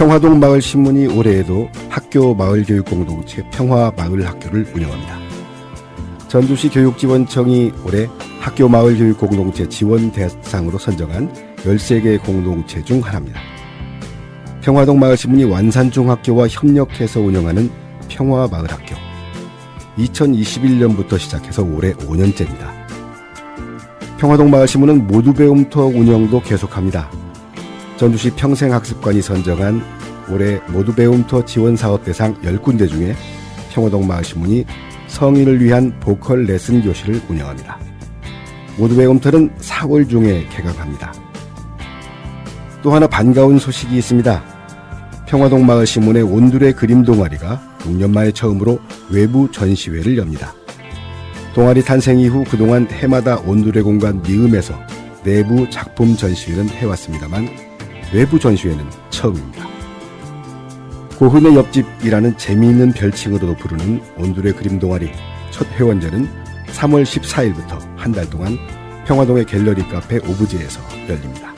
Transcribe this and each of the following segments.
평화동 마을신문이 올해에도 학교 마을교육공동체 평화마을학교를 운영합니다. 전주시 교육지원청이 올해 학교 마을교육공동체 지원 대상으로 선정한 13개 공동체 중 하나입니다. 평화동 마을신문이 완산중학교와 협력해서 운영하는 평화마을학교. 2021년부터 시작해서 올해 5년째입니다. 평화동 마을신문은 모두배움 투어 운영도 계속합니다. 전주시 평생학습관이 선정한 올해 모두배움 투어 지원사업 대상 10군데 중에 평화동 마을신문이 성인을 위한 보컬 레슨 교실을 운영합니다. 모두배움 투어는 4월 중에 개강합니다. 또 하나 반가운 소식이 있습니다. 평화동 마을신문의 온두레 그림 동아리가 6년 만에 처음으로 외부 전시회를 엽니다. 동아리 탄생 이후 그동안 해마다 온두레 공간 미음에서 내부 작품 전시회는 해왔습니다만 외부 전시회는 처음입니다. 고흥의 옆집이라는 재미있는 별칭으로도 부르는 온두레 그림 동아리 첫 회원제는 3월 14일부터 한 달 동안 평화동의 갤러리 카페 오브제에서 열립니다.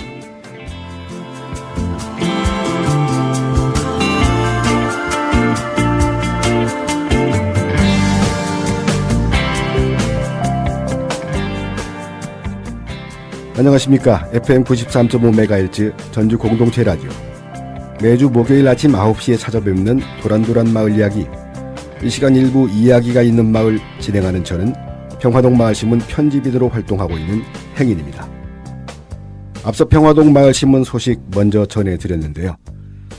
안녕하십니까. FM 93.5MHz 전주 공동체 라디오. 매주 목요일 아침 9시에 찾아뵙는 도란도란 마을 이야기. 이 시간 일부 이야기가 있는 마을 진행하는 저는 평화동 마을신문 편집인으로 활동하고 있는 행인입니다. 앞서 평화동 마을신문 소식 먼저 전해드렸는데요.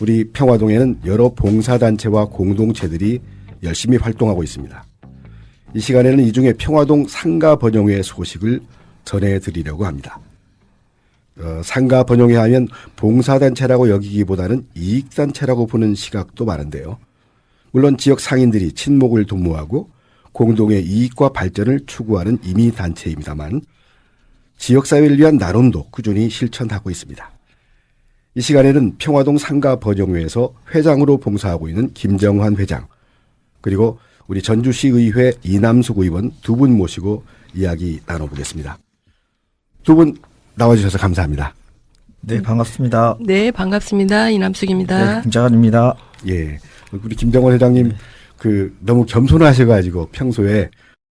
우리 평화동에는 여러 봉사단체와 공동체들이 열심히 활동하고 있습니다. 이 시간에는 이 중에 평화동 상가번영회 소식을 전해드리려고 합니다. 상가번영회 하면 봉사단체라고 여기기보다는 이익단체라고 보는 시각도 많은데요. 물론 지역 상인들이 친목을 도모하고 공동의 이익과 발전을 추구하는 임의단체입니다만 지역사회를 위한 나눔도 꾸준히 실천하고 있습니다. 이 시간에는 평화동 상가번영회에서 회장으로 봉사하고 있는 김정환 회장, 그리고 우리 전주시의회 이남숙 의원 두 분 모시고 이야기 나눠보겠습니다. 두 분 나와주셔서 감사합니다. 네, 반갑습니다. 네, 반갑습니다. 이남숙입니다. 네, 김정환입니다. 예, 우리 김정환 회장님 너무 겸손하셔가지고 평소에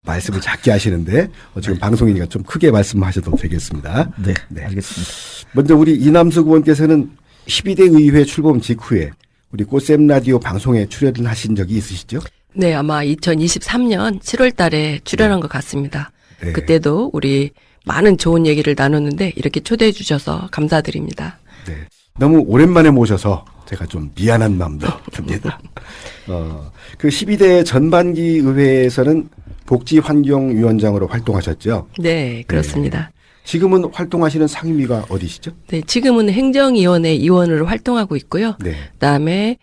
말씀을 작게 하시는데 지금 네. 방송이니까 좀 크게 말씀하셔도 되겠습니다. 네, 네, 알겠습니다. 먼저 우리 이남숙 의원께서는 12대 의회 출범 직후에 우리 꽃샘 라디오 방송에 출연을 하신 적이 있으시죠? 네, 아마 2023년 7월 달에 출연한 것 같습니다. 네. 그때도 우리 많은 좋은 얘기를 나눴는데 이렇게 초대해 주셔서 감사드립니다. 네. 너무 오랜만에 모셔서 제가 좀 미안한 마음도 듭니다. 그 12대 전반기 의회에서는 복지환경위원장으로 활동하셨죠? 네, 그렇습니다. 네. 지금은 활동하시는 상임위가 어디시죠? 네, 지금은 행정위원회 위원으로 활동하고 있고요. 네. 그다음에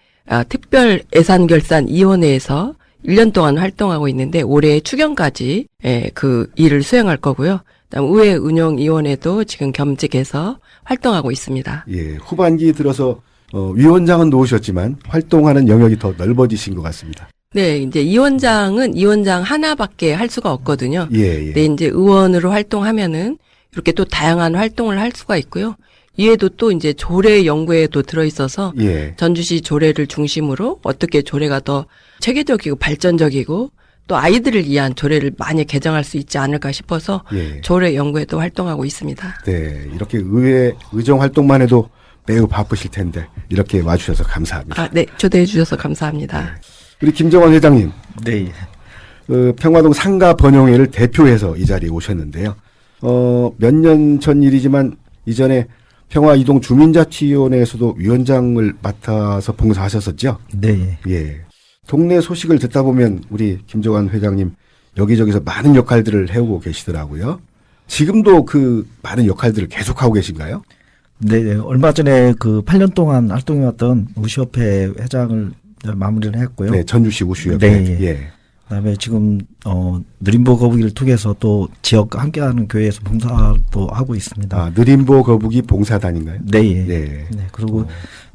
특별예산결산위원회에서 1년 동안 활동하고 있는데 올해 추경까지 그 일을 수행할 거고요. 그다음 의회운영위원회도 지금 겸직해서 활동하고 있습니다. 예, 후반기 들어서 위원장은 놓으셨지만 활동하는 영역이 더 넓어지신 것 같습니다. 네, 이제 위원장은 위원장 하나밖에 할 수가 없거든요. 예, 예. 네, 이제 의원으로 활동하면은 이렇게 또 다양한 활동을 할 수가 있고요. 이에도 또 이제 조례 연구에도 들어있어서 예. 전주시 조례를 중심으로 어떻게 조례가 더 체계적이고 발전적이고 또 아이들을 위한 조례를 많이 개정할 수 있지 않을까 싶어서 예. 조례 연구에도 활동하고 있습니다. 네, 이렇게 의회 의정 활동만 해도 매우 바쁘실 텐데 이렇게 와주셔서 감사합니다. 네, 초대해 주셔서 감사합니다. 우리 김정환 회장님, 네, 평화동 상가번영회를 대표해서 이 자리에 오셨는데요. 몇 년 전 일이지만 이전에 평화이동 주민자치위원회에서도 위원장을 맡아서 봉사하셨었죠? 네, 예. 동네 소식을 듣다 보면 우리 김정환 회장님 여기저기서 많은 역할들을 해오고 계시더라고요. 지금도 그 많은 역할들을 계속하고 계신가요? 네, 얼마 전에 그 8년 동안 활동해왔던 우시협회 회장을 마무리를 했고요. 네, 전주시 우시협회. 네. 예. 그다음에 지금 느림보 거북이를 통해서 또 지역 함께하는 교회에서 봉사도 하고 있습니다. 아, 느림보 거북이 봉사단인가요? 네, 예. 네. 네, 그리고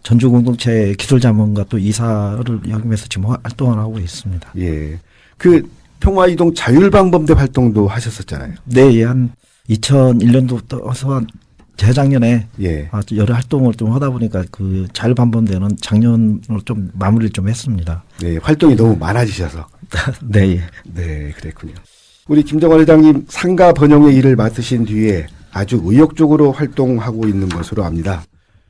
전주 공동체 기술자문과 또 이사를 역임해서 지금 활동을 하고 있습니다. 예. 그 평화이동 자율방범대 활동도 하셨었잖아요. 네, 한 2001년도부터 해서 한 재작년에 예. 여러 활동을 좀 하다 보니까 그 잘 반복되는 작년으로 좀 마무리를 좀 했습니다. 네, 활동이 너무 많아지셔서. 네. 네, 그랬군요. 우리 김정환 회장님 상가 번영의 일을 맡으신 뒤에 아주 의욕적으로 활동하고 있는 것으로 압니다.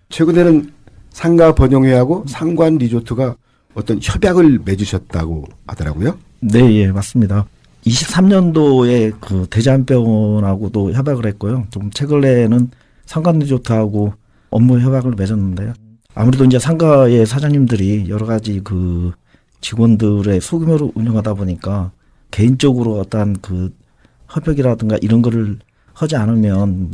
최근에는 상가 번영회하고 상관 리조트가 어떤 협약을 맺으셨다고 하더라고요. 네, 예, 맞습니다. 23년도에 그 대전병원하고도 협약을 했고요. 좀 최근에는 상관리조트하고 업무 협약을 맺었는데요. 아무래도 이제 상가의 사장님들이 여러 가지 그 직원들의 소규모로 운영하다 보니까 개인적으로 어떤 그 협약이라든가 이런 거를 하지 않으면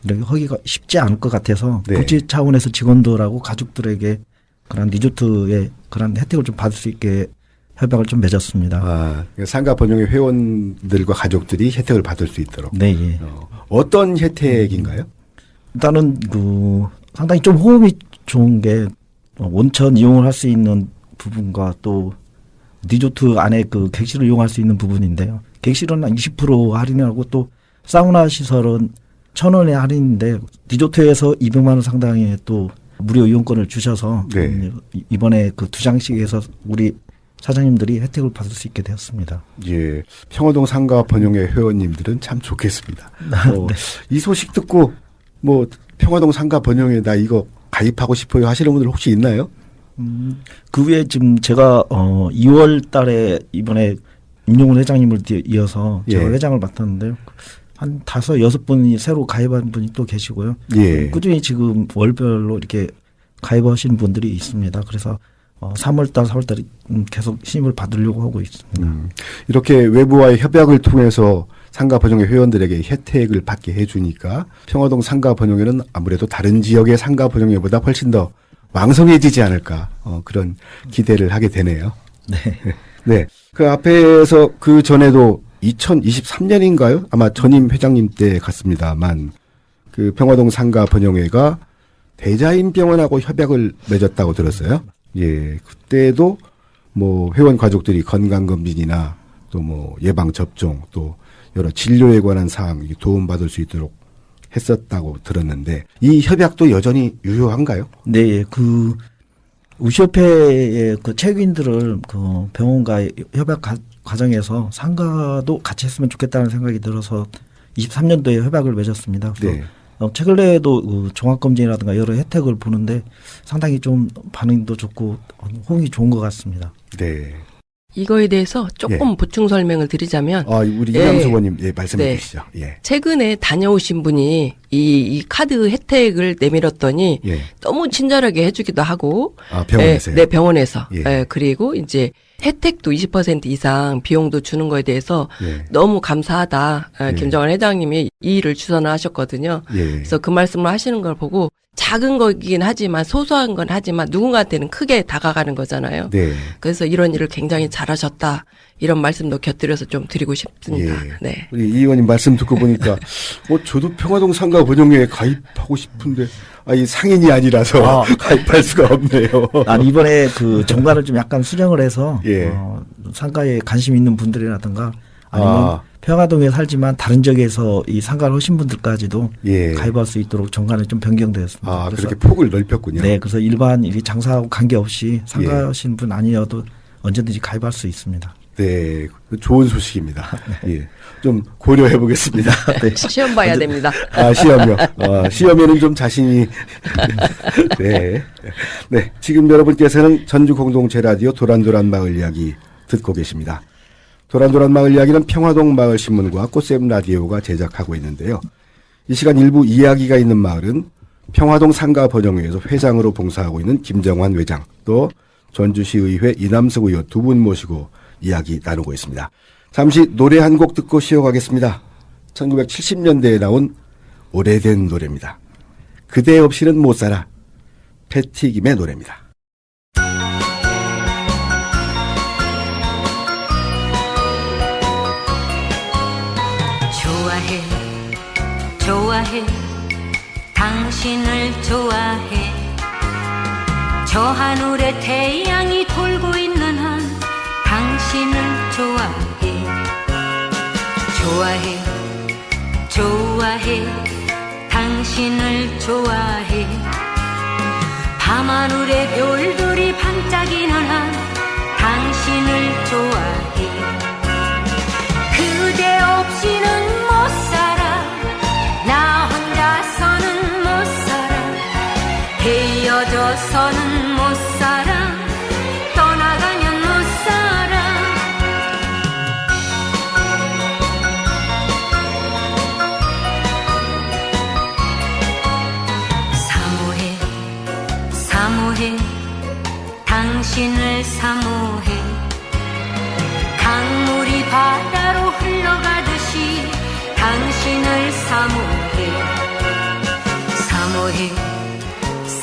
이렇게 하기가 쉽지 않을 것 같아서 네. 복지 차원에서 직원들하고 가족들에게 그런 리조트의 그런 혜택을 좀 받을 수 있게 협약을 좀 맺었습니다. 그러니까 상가 번영회 회원들과 가족들이 혜택을 받을 수 있도록. 네, 예. 어떤 혜택인가요? 일단은 그 상당히 좀 호흡이 좋은 게 온천 이용을 할 수 있는 부분과 또 리조트 안에 그 객실을 이용할 수 있는 부분인데요. 객실은 20% 할인하고 또 사우나 시설은 1,000원의 할인인데 리조트에서 200만 원 상당의 또 무료 이용권을 주셔서 네. 이번에 그 2장씩 해서 우리 사장님들이 혜택을 받을 수 있게 되었습니다. 예, 평화동 상가 번영회 회원님들은 참 좋겠습니다. 네. 이 소식 듣고 평화동 상가 번영회 나 이거 가입하고 싶어요 하시는 분들 혹시 있나요? 그 외에 지금 제가 2월 달에 이번에 임용훈 회장님을 이어서 제가 예. 회장을 맡았는데요. 한 5, 6분이 새로 가입한 분이 또 계시고요. 예. 꾸준히 지금 월별로 이렇게 가입하신 분들이 있습니다. 그래서 3월달, 4월달에 계속 신임을 받으려고 하고 있습니다. 이렇게 외부와의 협약을 통해서 상가 번영회 회원들에게 혜택을 받게 해주니까 평화동 상가 번영회는 아무래도 다른 지역의 상가 번영회보다 훨씬 더 왕성해지지 않을까 그런 기대를 하게 되네요. 네. 네. 그 앞에서 그 전에도 2023년인가요? 아마 전임 회장님 때 같습니다만 그 평화동 상가 번영회가 대자인병원하고 협약을 맺었다고 들었어요. 예. 그때도 회원 가족들이 건강검진이나 또 예방접종 또 여러 진료에 관한 사항 도움받을 수 있도록 했었다고 들었는데 이 협약도 여전히 유효한가요? 네. 그 우시협회의 그 책임들을 그 병원과의 협약 과정에서 상가도 같이 했으면 좋겠다는 생각이 들어서 23년도에 협약을 맺었습니다. 그래서 네. 최근에도 그 종합검진이라든가 여러 혜택을 보는데 상당히 좀 반응도 좋고 호응이 좋은 것 같습니다. 네. 이거에 대해서 조금 보충 설명을 드리자면 우리 이남수 의원님 말씀해 주시죠. 예. 최근에 다녀오신 분이 이 카드 혜택을 내밀었더니 예. 너무 친절하게 해주기도 하고 병원에서요? 네, 병원에서. 예. 그리고 이제 혜택도 20% 이상 비용도 주는 거에 대해서 예. 너무 감사하다. 예. 김정환 회장님이 이 일을 주선을 하셨거든요. 예. 그래서 그 말씀을 하시는 걸 보고 작은 거긴 하지만 소소한 건 하지만 누군가한테는 크게 다가가는 거잖아요. 네. 그래서 이런 일을 굉장히 잘하셨다. 이런 말씀도 곁들여서 좀 드리고 싶습니다. 예. 네. 우리 이 의원님 말씀 듣고 보니까 저도 평화동 상가 번영회에 가입하고 싶은데 이 상인이 아니라서 가입할 수가 없네요. 이번에 그 정관을 좀 약간 수정을 해서 예. 상가에 관심 있는 분들이라든가 아니면 평화동에 살지만 다른 지역에서 이 상가를 하신 분들까지도 예. 가입할 수 있도록 정관이 좀 변경되었습니다. 그래서 그렇게 폭을 넓혔군요. 네, 그래서 일반 장사하고 관계없이 상가하신 분 아니어도 언제든지 가입할 수 있습니다. 네, 좋은 소식입니다. 예, 좀 고려해 보겠습니다. 네. 시험 봐야 됩니다. 시험이요. 시험에는 좀 자신이. 네. 네. 지금 여러분께서는 전주 공동체 라디오 도란도란 마을 이야기 듣고 계십니다. 도란도란 마을 이야기는 평화동 마을 신문과 꽃샘 라디오가 제작하고 있는데요. 이 시간 일부 이야기가 있는 마을은 평화동 상가 번영회에서 회장으로 봉사하고 있는 김정환 회장, 또 전주시의회 이남석 의원 두 분 모시고 이야기 나누고 있습니다. 잠시 노래 한 곡 듣고 쉬어가겠습니다. 1970년대에 나온 오래된 노래입니다. 그대 없이는 못 살아. 패티김의 노래입니다. 좋아해 당신을 좋아해 저 하늘에 태양이 돌고 있는 한 당신을 좋아해 당신을 좋아해 밤하늘의 별들이 반짝이는 한 당신을 좋아해 그대 없이는 못 살아 나 혼자서는 못 살아 헤어져서는 못 살아 떠나가면 못 살아 사모해 당신을 사모해 강물이 바다로 흘러가듯이 당신을 사모해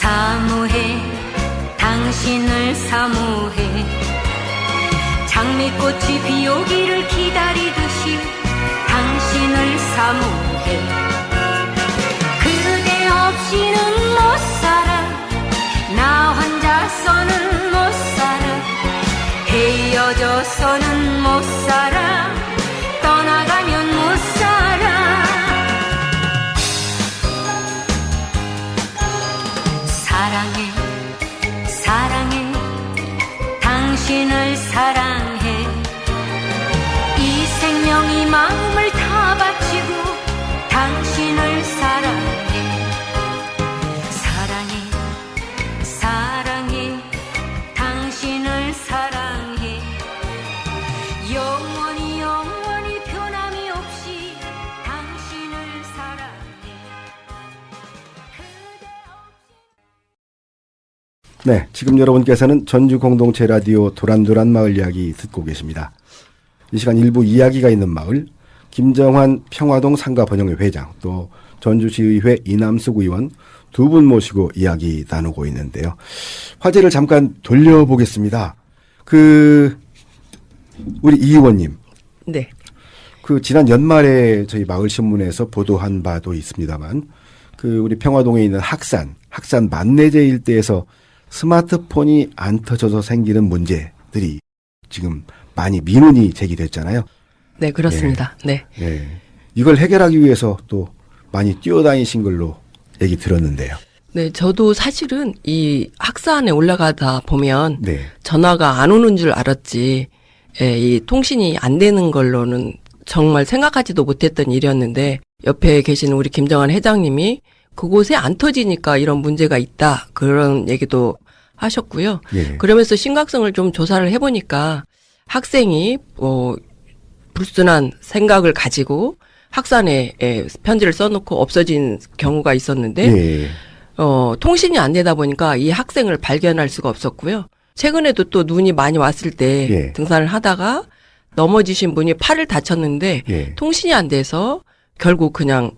사모해 당신을 사모해 장미꽃이 비오기를 기다리듯이 당신을 사모해 그대 없이는 못 살아 나 혼자서는 못 살아 헤어져서는 못 살아 떠나가면 못 살아 사랑해 당신을 사랑해 이 생명이 마음을 다 바치고 당신을 사랑해 당신을 사랑해 영원히 변함이 없이 당신을 사랑해 그대 없이 네, 지금 여러분께서는 전주 공동체 라디오 도란도란 마을 이야기 듣고 계십니다. 이 시간 일부 이야기가 있는 마을, 김정환 평화동 상가번영회 회장, 또 전주시의회 이남숙 의원 두 분 모시고 이야기 나누고 있는데요. 화제를 잠깐 돌려보겠습니다. 우리 이 의원님. 네. 지난 연말에 저희 마을신문에서 보도한 바도 있습니다만, 우리 평화동에 있는 학산 만내제 일대에서 스마트폰이 안 터져서 생기는 문제들이 지금 많이 민원이 제기됐잖아요. 네, 그렇습니다. 네. 네. 이걸 해결하기 위해서 또 많이 뛰어다니신 걸로 얘기 들었는데요. 네, 저도 사실은 이 학사안에 올라가다 보면 네. 전화가 안 오는 줄 알았지, 이 통신이 안 되는 걸로는 정말 생각하지도 못했던 일이었는데, 옆에 계시는 우리 김정환 회장님이 그곳에 안 터지니까 이런 문제가 있다, 그런 얘기도 하셨고요. 예. 그러면서 심각성을 좀 조사를 해보니까 학생이 불순한 생각을 가지고 학산에 편지를 써놓고 없어진 경우가 있었는데, 예. 통신이 안 되다 보니까 이 학생을 발견할 수가 없었고요. 최근에도 또 눈이 많이 왔을 때 예. 등산을 하다가 넘어지신 분이 팔을 다쳤는데 예. 통신이 안 돼서 결국 그냥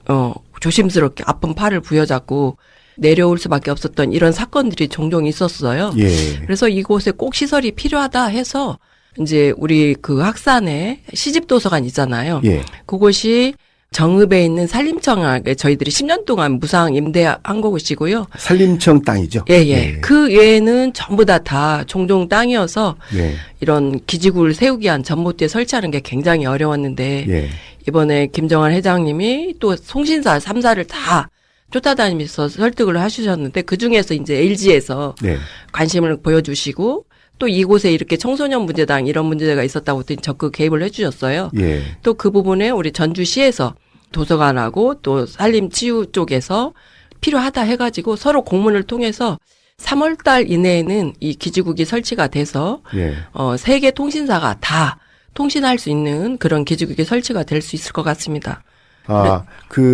조심스럽게 아픈 팔을 부여잡고 내려올 수밖에 없었던 이런 사건들이 종종 있었어요. 예. 그래서 이곳에 꼭 시설이 필요하다 해서 이제 우리 학산에 시집도서관 있잖아요. 예. 그곳이 정읍에 있는 산림청에 저희들이 10년 동안 무상 임대한 곳이고요. 산림청 땅이죠. 예, 예. 그 외에는 전부 다 종종 땅이어서 예. 이런 기지국을 세우기 위한 전봇대 설치하는 게 굉장히 어려웠는데 예. 이번에 김정환 회장님이 또 송신사 3사를 다 쫓아다니면서 설득을 하시셨는데 그중에서 이제 LG에서 네. 관심을 보여주시고 또 이곳에 이렇게 청소년 문제당 이런 문제가 있었다고 적극 개입을 해주셨어요. 예. 또 그 부분에 우리 전주시에서 도서관하고 또 산림치유 쪽에서 필요하다 해가지고 서로 공문을 통해서 3월 달 이내에는 이 기지국이 설치가 돼서 예. 세 개 통신사가 다 통신할 수 있는 그런 기지국이 설치가 될 수 있을 것 같습니다.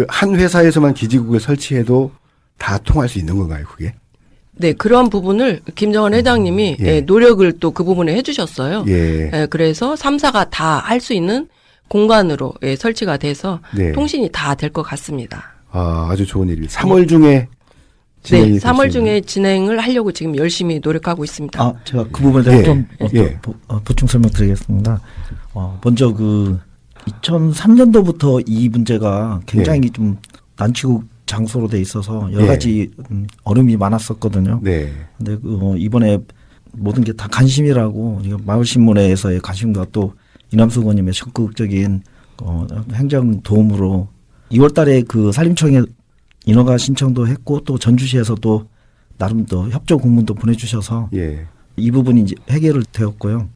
한 회사에서만 기지국을 설치해도 다 통할 수 있는 건가요, 그게? 네, 그런 부분을 김정환 회장님이 예. 노력을 또 그 부분에 해주셨어요. 예. 그래서 3사가 다 할 수 있는 공간으로 설치가 돼서 네. 통신이 다 될 것 같습니다. 아주 좋은 일입니다. 3월 중에 네, 3월 중에 진행을 하려고 지금 열심히 노력하고 있습니다. 제가 그 부분에 대해서 예. 좀 예. 보충 설명드리겠습니다. 먼저 2003년도부터 이 문제가 굉장히 좀 난치국 장소로 돼 있어서 여러 가지 어려움이 많았었거든요. 네. 근데 이번에 모든 게 다 관심이라고 마을신문에서의 관심과 또 이남수 의원님의 적극적인 행정 도움으로 2월 달에 산림청에 인허가 신청도 했고 또 전주시에서도 나름 또 협조 공문도 보내주셔서 예. 이 부분이 이제 해결을 되었고요.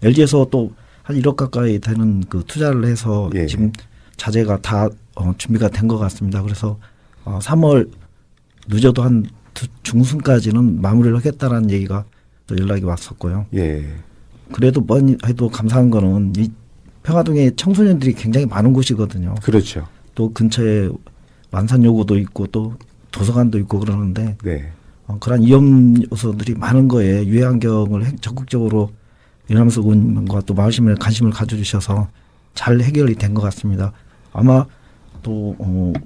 LG에서 또 한 1억 가까이 되는 그 투자를 해서 예. 지금 자재가 다 준비가 된 것 같습니다. 그래서 3월 늦어도 한 중순까지는 마무리를 하겠다라는 얘기가 또 연락이 왔었고요. 예. 그래도 뭐니 해도 감사한 거는 이 평화동에 청소년들이 굉장히 많은 곳이거든요. 그렇죠. 또 근처에 완산요구도 있고 또 도서관도 있고 그러는데 네. 그런 위험 요소들이 많은 거에 유해 환경을 적극적으로 이남석 의원과 또 마을시민에 관심을 가져주셔서 잘 해결이 된 것 같습니다. 아마 또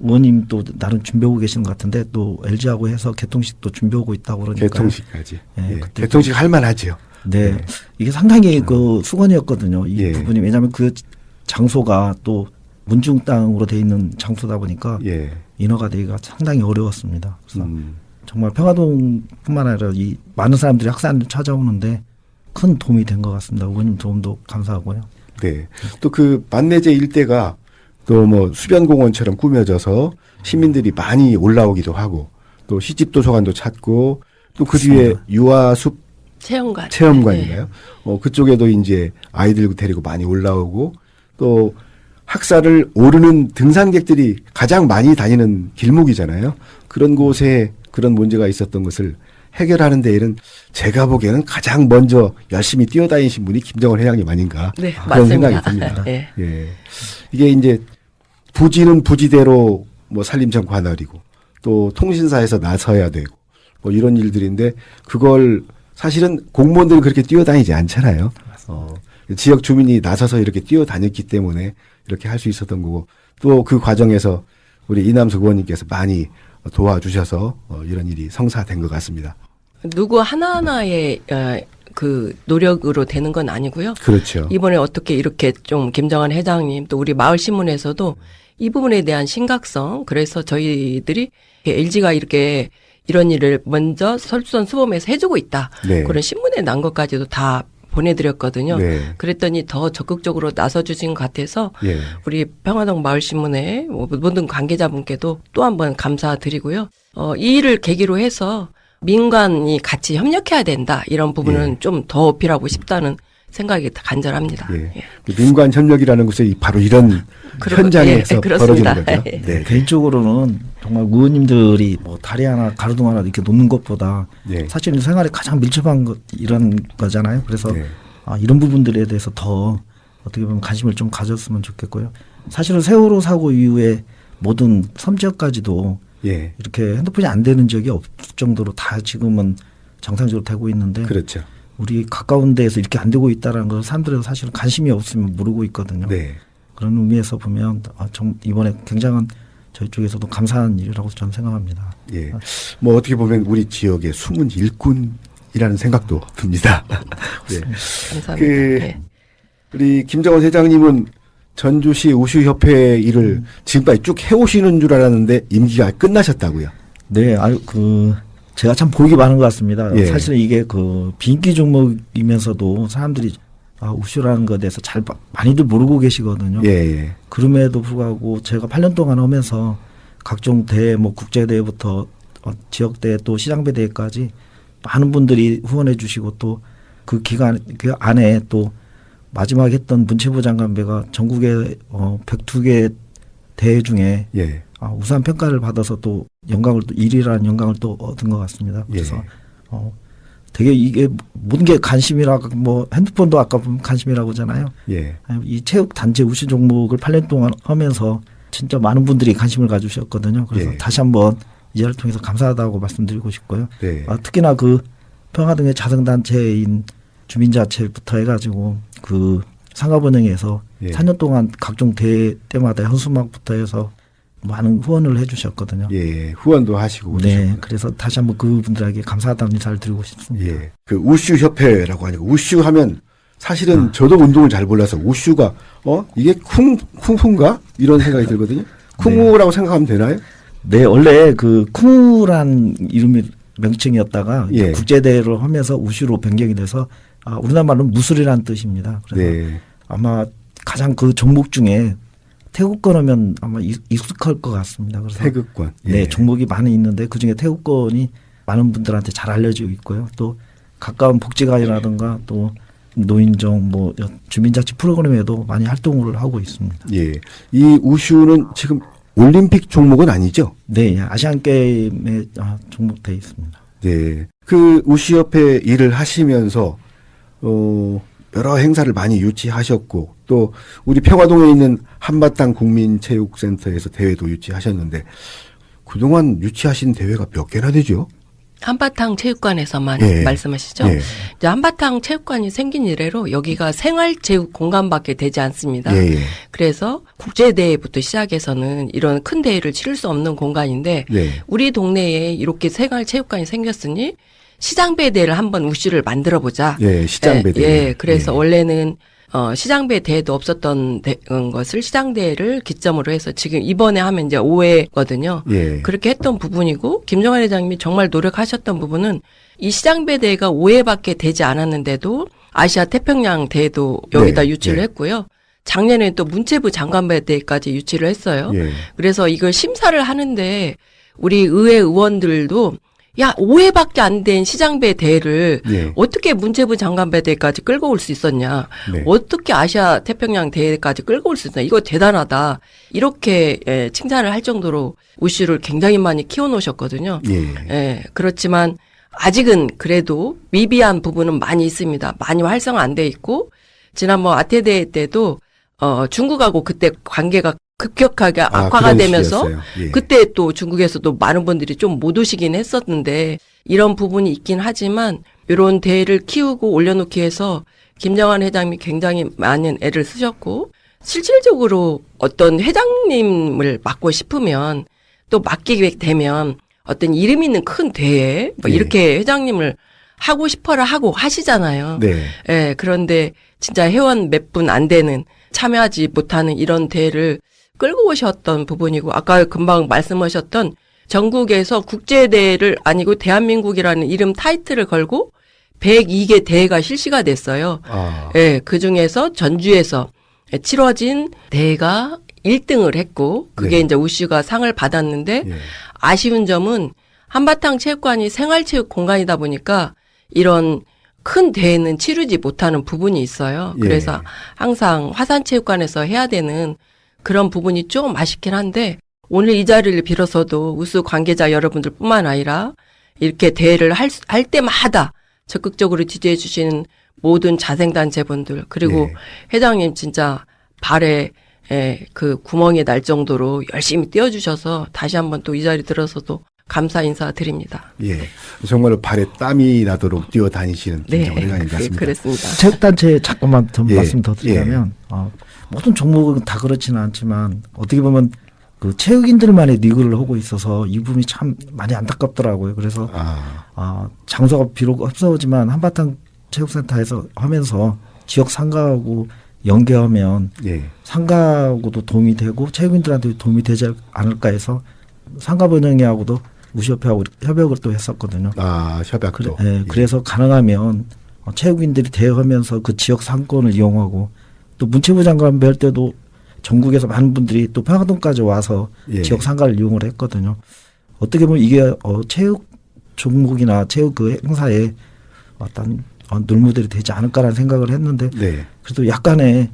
의원님 또 나름 준비하고 계시는 것 같은데 또 LG하고 해서 개통식도 준비하고 있다고 그러니까 개통식까지. 예, 예. 그때 개통식 할 만하죠. 네, 네. 이게 상당히 그 수건이었거든요. 이 예. 부분이 왜냐하면 그 장소가 또 문중 땅으로 돼 있는 장소다 보니까 예. 인허가 되기가 상당히 어려웠습니다. 그래서 음. 정말 평화동뿐만 아니라 이 많은 사람들이 학산을 찾아오는데 큰 도움이 된 것 같습니다. 의원님 도움도 감사하고요. 네. 또 그 만내제 일대가 또 뭐 수변공원처럼 꾸며져서 시민들이 많이 올라오기도 하고 또 시집도서관도 찾고 또 그 뒤에 유아숲 체험관. 체험관인가요? 그쪽에도 이제 아이들 데리고 많이 올라오고 또 학사를 오르는 등산객들이 가장 많이 다니는 길목이잖아요. 그런 곳에 그런 문제가 있었던 것을 해결하는 데에는 제가 보기에는 가장 먼저 열심히 뛰어다니신 분이 김정은 회장님 아닌가 네, 그런 맞습니다. 생각이 듭니다. 네. 예. 이게 이제 부지는 부지대로 뭐 산림청 관할이고 또 통신사에서 나서야 되고 뭐 이런 일들인데 그걸 사실은 공무원들은 그렇게 뛰어다니지 않잖아요. 지역 주민이 나서서 이렇게 뛰어다녔기 때문에 이렇게 할 수 있었던 거고 또 그 과정에서 우리 이남석 의원님께서 많이 도와주셔서 이런 일이 성사된 것 같습니다. 누구 하나하나의 그 노력으로 되는 건 아니고요. 그렇죠. 이번에 어떻게 이렇게 좀 김정한 회장님 또 우리 마을신문에서도 이 부분에 대한 심각성 그래서 저희들이 LG가 이렇게 이런 일을 먼저 설수선수범에서 해주고 있다. 네. 그런 신문에 난 것까지도 다 보내드렸거든요. 네. 그랬더니 더 적극적으로 나서주신 것 같아서 예. 우리 평화동 마을신문의 모든 관계자분께도 또 한 번 감사드리고요. 이 일을 계기로 해서 민간이 같이 협력해야 된다. 이런 부분은 예. 좀 더 어필하고 싶다는 생각이 간절합니다. 예. 예. 민관 협력이라는 것이 바로 이런 현장에서 예, 그렇습니다. 벌어지는 거죠. 네. 개인적으로는 정말 의원님들이 뭐 다리 하나 가로등 하나 이렇게 놓는 것보다 예. 사실 생활에 가장 밀접한 것 이런 거잖아요. 그래서 네. 이런 부분들에 대해서 더 어떻게 보면 관심을 좀 가졌으면 좋겠고요. 사실은 세월호 사고 이후에 모든 섬지역까지도 예. 이렇게 핸드폰이 안 되는 지역이 없을 정도로 다 지금은 정상적으로 되고 있는데 그렇죠. 우리 가까운 데에서 이렇게 안 되고 있다는 걸 사람들은 사실은 관심이 없으면 모르고 있거든요. 네. 그런 의미에서 보면 이번에 굉장한 저희 쪽에서도 감사한 일이라고 저는 생각합니다. 예. 뭐 어떻게 보면 우리 지역의 숨은 일꾼이라는 생각도 듭니다. 예. 감사합니다. 예. 우리 김정은 회장님은 전주시 우슈협회 일을 지금까지 쭉 해오시는 줄 알았는데 임기가 끝나셨다고요. 네, 제가 참 복이 많은 것 같습니다. 예. 사실은 이게 그 비인기 종목이면서도 사람들이 우슈라는 것에 대해서 잘 많이들 모르고 계시거든요. 예, 예. 그럼에도 불구하고 제가 8년 동안 하면서 각종 대회, 뭐 국제대회부터 지역대회 또 시장배 대회까지 많은 분들이 후원해 주시고 또 그 기간, 그 안에 또 마지막 했던 문체부 장관배가 전국의 102개 대회 중에 예. 우수한 평가를 받아서 또 영광을 또 1위라는 영광을 또 얻은 것 같습니다. 그래서 예. 되게 이게 모든 게 관심이라고 뭐 핸드폰도 아까 보면 관심이라고 하잖아요. 예. 이 체육 단체 우수 종목을 8년 동안 하면서 진짜 많은 분들이 관심을 가주셨거든요. 그래서 예. 다시 한번 이 자리를 통해서 감사하다고 말씀드리고 싶고요. 네. 특히나 그 평화동의 자생단체인 주민자체부터 해가지고 그 상가번영에서 예. 4년 동안 각종 대회 때마다 현수막부터 해서 많은 후원을 해주셨거든요. 예. 후원도 하시고. 네, 그러셨구나. 그래서 다시 한번 그분들에게 감사하다는 인사를 드리고 싶습니다. 예. 그 우슈협회라고 하니까 우슈 하면 사실은 저도 운동을 잘 몰라서 우슈가 이게 쿵푸인가 이런 생각이 들거든요. 쿵우라고 생각하면 되나요? 네, 원래 그 쿵우란 이름이 명칭이었다가 예. 국제대회를 하면서 우슈로 변경이 돼서 우리나라 말로는 무술이라는 뜻입니다. 그래서 네. 아마 가장 그 종목 중에 태극권 하면 아마 익숙할 것 같습니다. 그래서 태극권. 예. 네, 종목이 많이 있는데 그중에 태극권이 많은 분들한테 잘 알려지고 있고요. 또 가까운 복지관이라든가 또 노인정 뭐 주민자치 프로그램에도 많이 활동을 하고 있습니다. 예. 이 우슈는 지금 올림픽 종목은 아니죠? 네, 아시안 게임에 종목돼 있습니다. 네. 그 우슈협회 일을 하시면서 여러 행사를 많이 유치하셨고 또 우리 평화동에 있는 한바탕 국민체육센터에서 대회도 유치하셨는데 그동안 유치하신 대회가 몇 개나 되죠? 한바탕 체육관에서만 예. 말씀하시죠? 예. 이제 한바탕 체육관이 생긴 이래로 여기가 생활체육 공간밖에 되지 않습니다. 예, 예. 그래서 국제대회부터 시작해서는 이런 큰 대회를 치를 수 없는 공간인데 네. 우리 동네에 이렇게 생활체육관이 생겼으니 시장배 대회를 한번 우슈를 만들어보자. 예, 시장배 대회. 예, 그래서 예. 원래는 시장배 대회도 없었던 것을 시장대회를 기점으로 해서 지금 이번에 하면 이제 5회거든요. 예. 그렇게 했던 부분이고 김정환 회장님이 정말 노력하셨던 부분은 이 시장배 대회가 5회밖에 되지 않았는데도 아시아 태평양 대회도 여기다 네, 유치를 네. 했고요. 작년에 또 문체부 장관배 대회까지 유치를 했어요. 예. 그래서 이걸 심사를 하는데 우리 의회 의원들도 야 5회밖에 안 된 시장배 대회를 예. 어떻게 문체부 장관배 대회까지 끌고 올 수 있었냐. 네. 어떻게 아시아 태평양 대회까지 끌고 올 수 있냐. 이거 대단하다. 이렇게 칭찬을 할 정도로 우슈를 굉장히 많이 키워놓으셨거든요. 예. 그렇지만 아직은 그래도 미비한 부분은 많이 있습니다. 많이 활성화 안 돼 있고 지난번 아태대회 때도 중국하고 그때 관계가 급격하게 악화가 그런 되면서 시기였어요. 예. 그때 또 중국에서도 많은 분들이 좀 못 오시긴 했었는데 이런 부분이 있긴 하지만 이런 대회를 키우고 올려놓기 위해서 김정환 회장님이 굉장히 많은 애를 쓰셨고 실질적으로 어떤 회장님을 맡고 싶으면 또 맡기게 되면 어떤 이름 있는 큰 대회 뭐 예. 이렇게 회장님을 하고 싶어라 하고 하시잖아요. 네. 예, 그런데 진짜 회원 몇 분 안 되는 참여하지 못하는 이런 대회를 끌고 오셨던 부분이고 아까 금방 말씀하셨던 전국에서 국제대회를 아니고 대한민국이라는 이름 타이틀을 걸고 102개 대회가 실시가 됐어요. 예, 그 중에서 전주에서 치러진 대회가 1등을 했고 그게 네. 이제 우슈가 상을 받았는데 예. 아쉬운 아쉬운 점은 한바탕 체육관이 생활체육 공간이다 보니까 이런 큰 대회는 치르지 못하는 부분이 있어요. 예. 그래서 항상 화산체육관에서 해야 되는 그런 부분이 좀 아쉽긴 한데 오늘 이 자리를 빌어서도 우수 관계자 여러분들뿐만 아니라 이렇게 대회를 할 때마다 적극적으로 지지해 주시는 모든 자생단체분들 그리고 예. 회장님 진짜 발에 그 구멍이 날 정도로 열심히 띄워주셔서 다시 한번 또 이 자리 들어서도 감사 인사드립니다. 예. 정말로 발에 땀이 나도록 뛰어다니시는 김정은 회장님 같습니다. 그렇습니다. 체육단체 잠깐만 좀 예, 말씀 더 드리자면 모든 종목은 다 그렇지는 않지만 어떻게 보면 그 체육인들만의 리그를 하고 있어서 이 부분이 참 많이 안타깝더라고요. 그래서 장소가 비록 없어지만 한바탕 체육센터에서 하면서 지역 상가하고 연계하면 예. 상가하고도 도움이 되고 체육인들한테 도움이 되지 않을까 해서 상가 번영회하고도 우시협회하고 협약을 또 했었거든요. 협약도. 그래서 가능하면 체육인들이 대회하면서 그 지역 상권을 이용하고 또 문체부 장관 뵐 때도 전국에서 많은 분들이 또 평화동까지 와서 예. 지역 상가를 이용을 했거든요. 어떻게 보면 이게 체육 종목이나 체육 그 행사에 어떤 놀모델이 되지 않을까라는 생각을 했는데 네. 그래도 약간의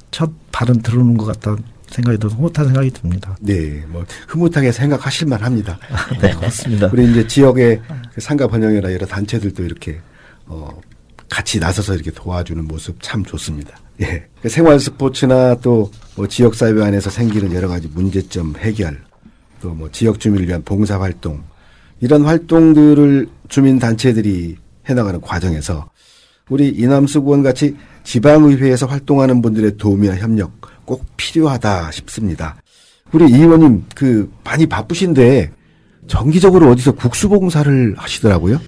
첫 발은 들어오는 것 같다는 생각이 들어서 흐뭇한 생각이 듭니다. 네, 뭐 흐뭇하게 생각하실 만합니다. 네, 맞습니다. 우리 이제 지역의 상가 번영이나 여러 단체들도 이렇게 같이 나서서 이렇게 도와주는 모습 참 좋습니다. 예, 생활 스포츠나 또 뭐 지역 사회 안에서 생기는 여러 가지 문제점 해결, 또 뭐 지역 주민을 위한 봉사 활동 이런 활동들을 주민 단체들이 해나가는 과정에서 우리 이남수 의원 같이 지방의회에서 활동하는 분들의 도움이나 협력 꼭 필요하다 싶습니다. 우리 이 의원님 많이 바쁘신데 정기적으로 어디서 국수봉사를 하시더라고요.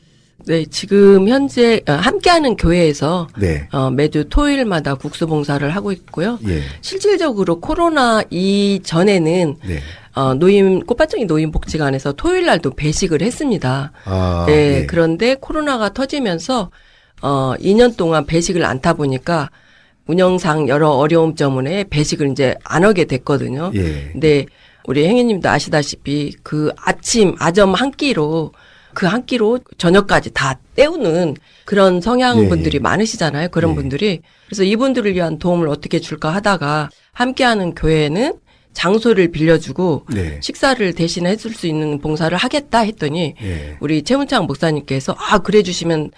네, 지금 현재 함께하는 교회에서 네. 매주 토요일마다 국수봉사를 하고 있고요. 예. 실질적으로 코로나 이전에는 네. 꽃밭정이 노인복지관에서 토요일 날도 배식을 했습니다. 네. 네, 그런데 코로나가 터지면서 2년 동안 배식을 안 타 보니까 운영상 여러 어려움 때문에 배식을 이제 안 하게 됐거든요. 예. 근데 우리 행위님도 아시다시피 그 아침 아점 한 끼로 그 한 끼로 저녁까지 다 때우는 그런 성향분들이 예. 많으시잖아요. 그런 예. 분들이. 그래서 이분들을 위한 도움을 어떻게 줄까 하다가 함께하는 교회는 장소를 빌려주고 네. 식사를 대신 해줄 수 있는 봉사를 하겠다 했더니 예. 우리 최문창 목사님께서 그래 주시면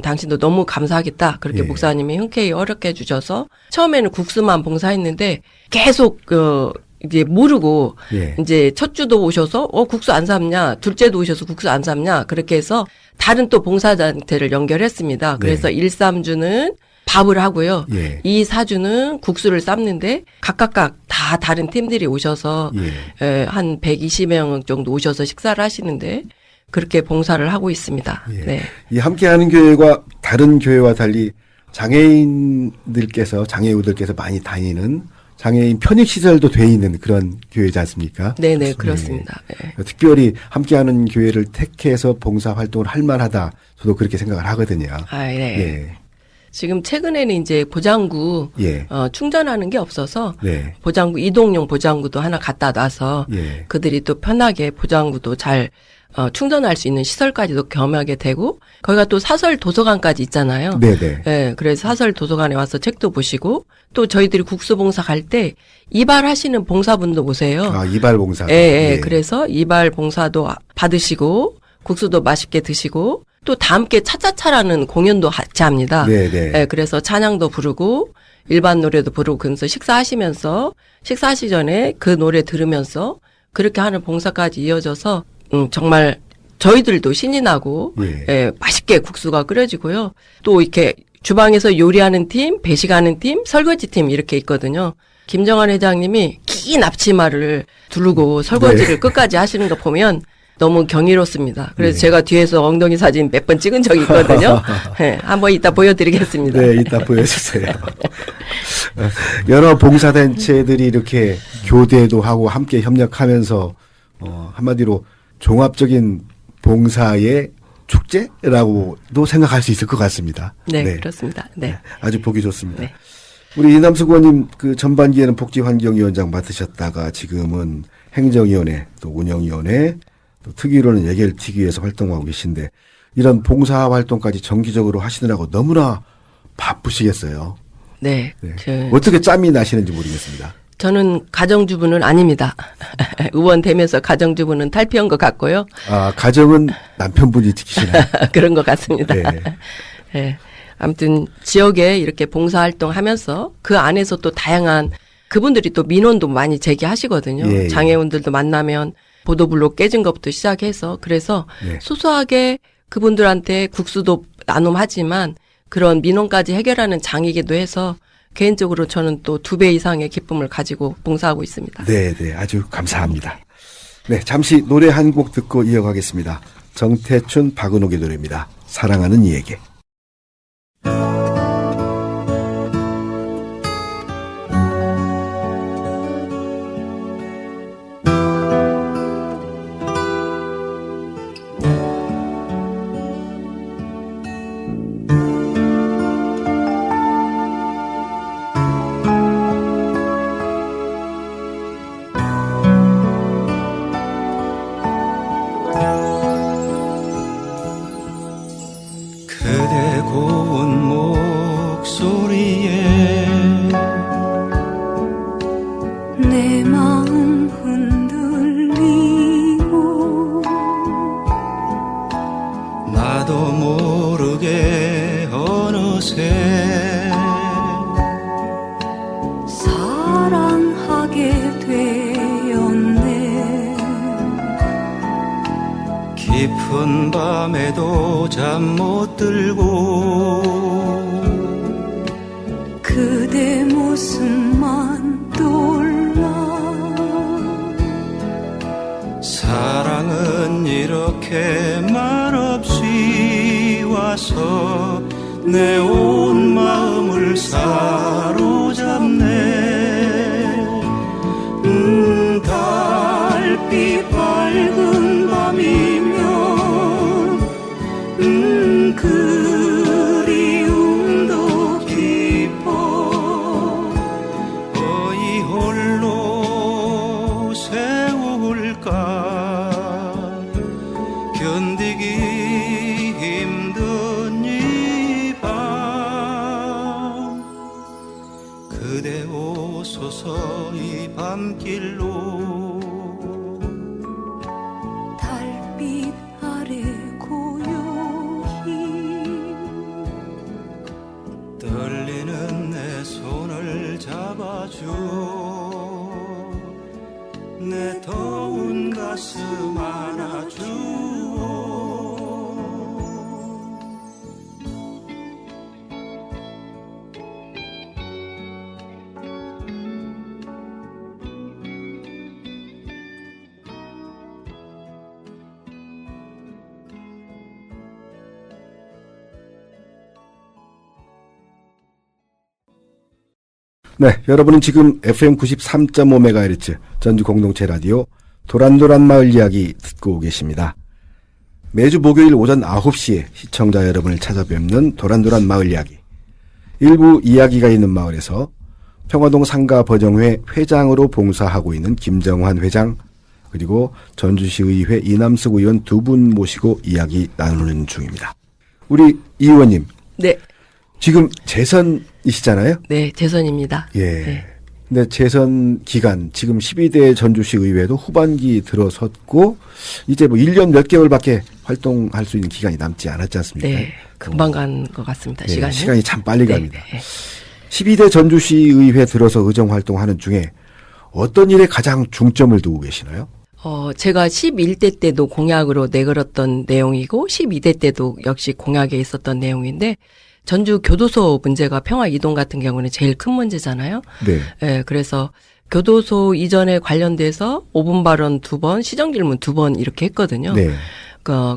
당신도 너무 감사하겠다. 그렇게 예. 목사님이 흔쾌히 어렵게 해주셔서 처음에는 국수만 봉사했는데 계속 이제 모르고 예. 이제 첫 주도 오셔서 국수 안 삶냐, 둘째도 오셔서 국수 안 삶냐 그렇게 해서 다른 또 봉사자한테를 연결했습니다. 그래서 네. 1, 3주는 밥을 하고요. 예. 2, 4주는 국수를 삶는데 각각 다 다른 팀들이 오셔서 예. 한 120명 정도 오셔서 식사를 하시는데 그렇게 봉사를 하고 있습니다. 예. 네. 이 함께하는 교회가 다른 교회와 달리 장애우들께서 많이 다니는 장애인 편익 시설도 돼 있는 그런 교회지 않습니까? 네네, 그렇습니다. 네. 특별히 함께하는 교회를 택해서 봉사 활동을 할 만하다. 저도 그렇게 생각을 하거든요. 네. 예. 지금 최근에는 이제 보장구 예. 충전하는 게 없어서 네. 보장구 이동용 보장구도 하나 갖다 놔서 예. 그들이 또 편하게 보장구도 잘 충전할 수 있는 시설까지도 겸하게 되고 거기가 또 사설 도서관까지 있잖아요. 네네. 예, 그래서 사설 도서관에 와서 책도 보시고 또 저희들이 국수봉사 갈 때 이발하시는 봉사분도 오세요. 이발 봉사. 예. 그래서 이발 봉사도 받으시고 국수도 맛있게 드시고 또 다 함께 차차차라는 공연도 같이 합니다. 네네. 예, 그래서 찬양도 부르고 일반 노래도 부르고 그러면서 식사하시기 전에 그 노래 들으면서 그렇게 하는 봉사까지 이어져서 정말 저희들도 신이 나고 예. 맛있게 국수가 끓여지고요. 또 이렇게 주방에서 요리하는 팀, 배식하는 팀, 설거지 팀 이렇게 있거든요. 김정환 회장님이 긴 앞치마를 두르고 설거지를 네. 끝까지 하시는 거 보면 너무 경이롭습니다. 그래서 네. 제가 뒤에서 엉덩이 사진 몇 번 찍은 적이 있거든요. 네, 한번 이따 보여드리겠습니다. 네, 이따 보여주세요. 여러 봉사단체들이 이렇게 교대도 하고 함께 협력하면서 한마디로 종합적인 봉사의 축제라고도 생각할 수 있을 것 같습니다. 네, 그렇습니다. 네. 아주 보기 좋습니다. 네. 우리 이남숙 의원님 그 전반기에는 복지환경위원장 맡으셨다가 지금은 행정위원회 또 운영위원회 또 특위로는 예결특위에서 활동하고 계신데 이런 봉사 활동까지 정기적으로 하시느라고 너무나 바쁘시겠어요. 네. 네. 어떻게 짬이 나시는지 모르겠습니다. 저는 가정주부는 아닙니다. 의원 되면서 가정주부는 탈피한 것 같고요. 가정은 남편분이 지키시나요? 그런 것 같습니다. 네. 네. 아무튼 지역에 이렇게 봉사활동하면서 그 안에서 또 다양한 그분들이 또 민원도 많이 제기하시거든요. 예. 장애인들도 만나면 보도블록 깨진 것부터 시작해서 그래서 네. 소소하게 그분들한테 국수도 나눔하지만 그런 민원까지 해결하는 장이기도 해서 개인적으로 저는 또 2배 이상의 기쁨을 가지고 봉사하고 있습니다. 네, 아주 감사합니다. 네, 잠시 노래 한 곡 듣고 이어가겠습니다. 정태춘, 박은옥의 노래입니다. 사랑하는 이에게. 그대 고운 목소리에 내 마음 흔들리고 나도 모르게 어느새 사랑하게 되었네. 깊은 밤에도 잠 못 들고 그대 모습만 떠올라. 사랑은 이렇게 말없이 와서 내 온 마음을 사로잡네. 달빛 밝은 밤이면 그리움도 깊어. 서서히 밤길로 달빛 아래 고요히 떨리는 내 손을 잡아줘 내 더운 가슴 안아주오 네, 여러분은 지금 FM 93.5MHz 전주 공동체 라디오 도란도란 마을 이야기 듣고 계십니다. 매주 목요일 오전 9시에 시청자 여러분을 찾아뵙는 도란도란 마을 이야기. 일부 이야기가 있는 마을에서 평화동 상가 버정회 회장으로 봉사하고 있는 김정환 회장, 그리고 전주시의회 이남숙 의원 두 분 모시고 이야기 나누는 중입니다. 우리 이 의원님. 네. 지금 재선이시잖아요? 네, 재선입니다. 예. 네. 근데 재선 기간, 지금 12대 전주시 의회도 후반기 들어섰고, 이제 뭐 1년 몇 개월밖에 활동할 수 있는 기간이 남지 않았지 않습니까? 네, 금방 간 것 같습니다. 네, 시간이. 시간이 참 빨리 네, 갑니다. 네. 12대 전주시 의회 들어서 의정 활동하는 중에 어떤 일에 가장 중점을 두고 계시나요? 제가 11대 때도 공약으로 내걸었던 내용이고, 12대 때도 역시 공약에 있었던 내용인데, 전주 교도소 문제가 평화 이동 같은 경우는 제일 큰 문제잖아요. 네. 예, 그래서 교도소 이전에 관련돼서 5분 발언 2번, 시정 질문 2번 이렇게 했거든요. 네.